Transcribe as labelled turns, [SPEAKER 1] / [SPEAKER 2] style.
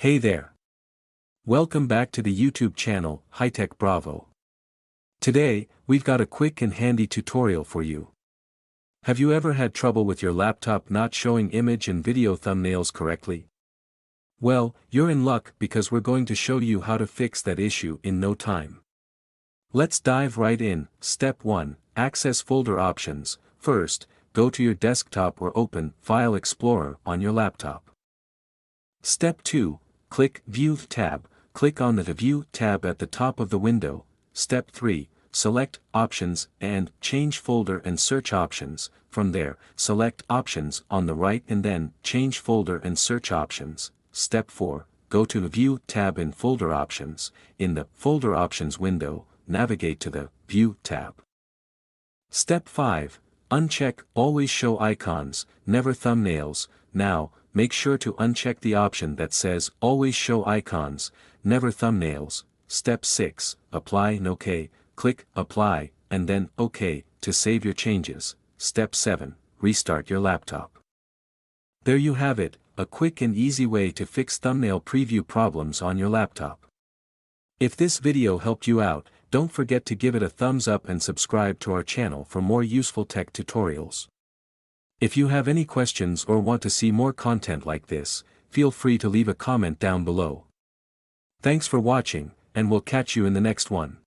[SPEAKER 1] Hey there. Welcome back to the YouTube channel, High-Tech Bravo. Today, we've got a quick and handy tutorial for you. Have you ever had trouble with your laptop not showing image and video thumbnails correctly? Well, you're in luck because we're going to show you how to fix that issue in no time. Let's dive right in. Step 1, Access Folder Options. First, go to your desktop or open File Explorer on your laptop. Step 2, click View tab, click on the View tab at the top of the window. Step 3, select Options and Change Folder and Search Options. From there, select Options on the right and then Change Folder and Search Options. Step 4, go to the View tab in Folder Options. In the Folder Options window, navigate to the View tab. Step 5, uncheck Always Show Icons, Never Thumbnails. Now, make sure to uncheck the option that says Always Show Icons, Never Thumbnails. Step 6, Apply and OK, click Apply, and then OK, to save your changes. Step 7, Restart your laptop. There you have it, a quick and easy way to fix thumbnail preview problems on your laptop. If this video helped you out, don't forget to give it a thumbs up and subscribe to our channel for more useful tech tutorials. If you have any questions or want to see more content like this, feel free to leave a comment down below. Thanks for watching, and we'll catch you in the next one.